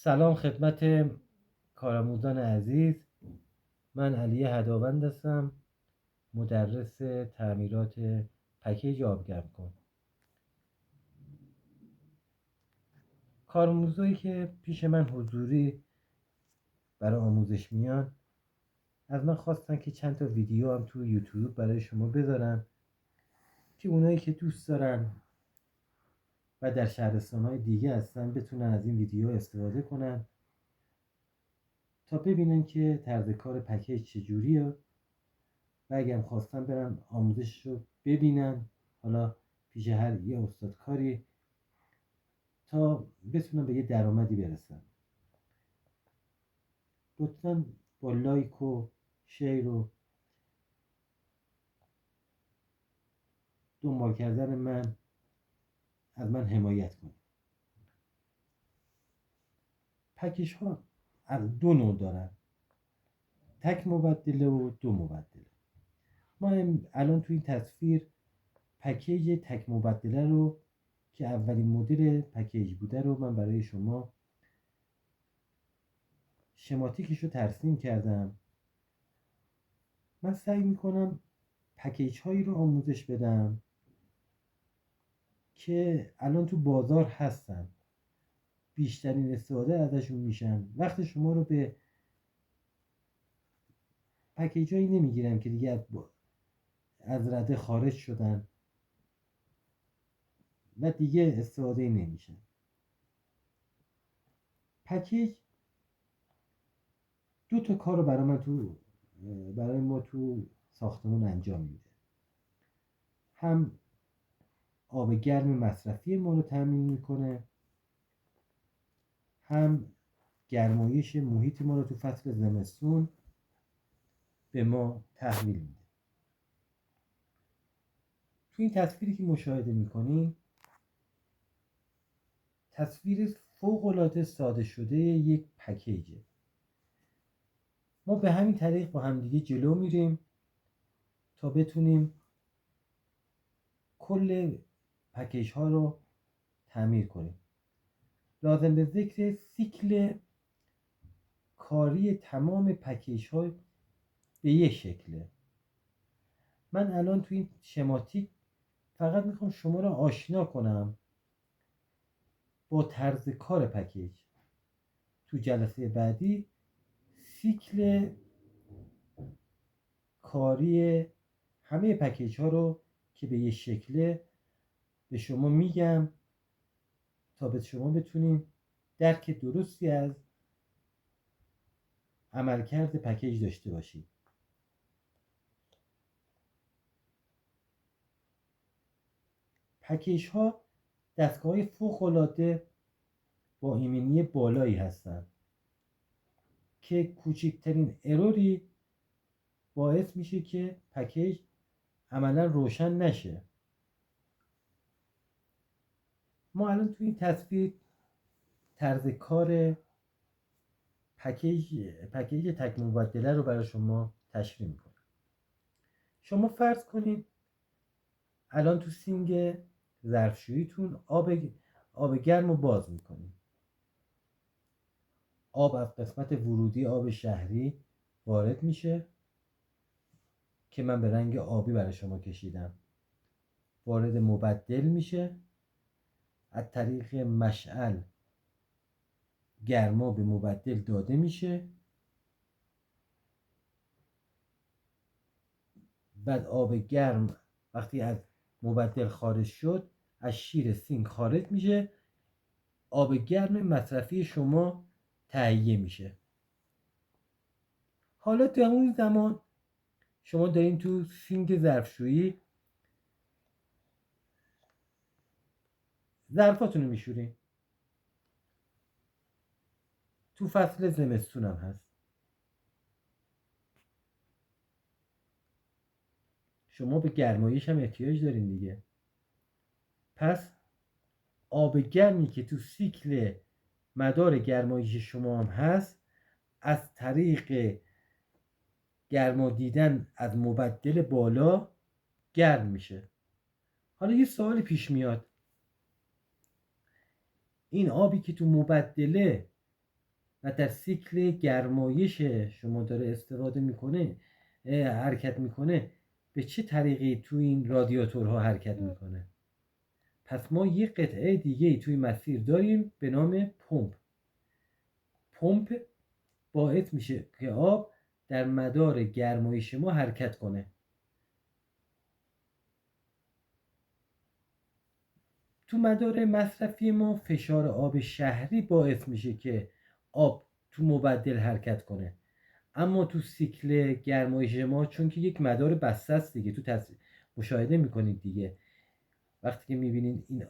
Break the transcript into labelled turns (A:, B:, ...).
A: سلام خدمت کارآموزان عزیز. من علی هداوند هستم، مدرس تعمیرات پکیج آبگرم کن. کارآموزایی که پیش من حضوری برای آموزش میان از من خواستن که چند تا ویدیو هم تو یوتیوب برای شما بذارم که اونایی که دوست دارن و در شهرستان‌های دیگه هستن بتونن از این ویدیو استفاده کنن تا ببینن که طرز کار پکیج چجوریه و اگه هم خواستن برن آموزش رو ببینن، حالا پیش هر یه استاد کاری، تا بتونن به یه درآمدی برسن. لطفا با لایک و شیر و دنبال کردن من از من حمایت کنید. پکیج ها از دو نوع دارن، تک مبدله و دو مبدله. ما الان تو این تصویر پکیج تک مبدله رو که اولین مدل پکیج بوده رو من برای شما شماتیکش رو ترسیم کردم. من سعی میکنم پکیج هایی رو آموزش بدم که الان تو بازار هستن، بیشترین استفاده ازشون میشن. وقت شما رو به پکیج هایی نمیگیرم که دیگه از رده خارج شدن و دیگه استفاده نمیشن. پکیج دو تا کار رو برای ما تو ساختمون انجام میده. هم آب گرم مصرفی ما رو تامین میکنه، هم گرمایش محیط ما رو تو فصل زمستون به ما تحویل میده. تو این تصویری که مشاهده میکنین تصویر فوق‌العاده ساده شده یک پکیجه. ما به همین طریق با همدیگه جلو میریم تا بتونیم کل پکیج ها رو تعمیر کنیم. لازم به ذکر سیکل کاری تمام پکیج ها به یک شکله. من الان تو این شماتیک فقط میخوام شما رو آشنا کنم با طرز کار پکیج. تو جلسه بعدی سیکل کاری همه پکیج ها رو که به یه شکله به شما میگم تا به شما بتونین درک درستی از عملکرد پکیج داشته باشید. پکیج ها دستگاه های فوق العاده با ایمنی بالایی هستند که کوچکترین اروری باعث میشه که پکیج عملا روشن نشه. ما الان تو این تصویر طرز کار پکیج تک مبدله رو برای شما تشریح میکنم. شما فرض کنید الان تو سینگ ظرفشوییتون آب گرم رو باز میکنید. آب از قسمت ورودی آب شهری وارد میشه که من به رنگ آبی برای شما کشیدم. وارد مبدل میشه، از طریق مشعل گرما به مبدل داده میشه، بعد آب گرم وقتی از مبدل خارج شد از شیر سینک خارج میشه، آب گرم مصرفی شما تهیه میشه. حالا در اون زمان شما دارین تو سینک ظرفشویی ظرفاتون رو میشورین. تو فصل زمستون هم هست. شما به گرمایش هم احتیاج دارین دیگه. پس آب گرمی که تو سیکل مدار گرمایش شما هم هست از طریق گرما دیدن از مبدل بالا گرم میشه. حالا یه سوالی پیش میاد، این آبی که تو مبدله و در سیکل گرمایش شما داره استفاده میکنه، حرکت میکنه، به چه طریقی توی این رادیاتورها حرکت میکنه؟ پس ما یه قطعه دیگه توی مسیر داریم به نام پمپ. پمپ باعث میشه که آب در مدار گرمایش ما حرکت کنه. تو مدار مصرفی ما فشار آب شهری باعث میشه که آب تو مبدل حرکت کنه، اما تو سیکل گرمایش ما چون که یک مدار بسته است دیگه، تو مشاهده میکنید دیگه، وقتی که میبینید این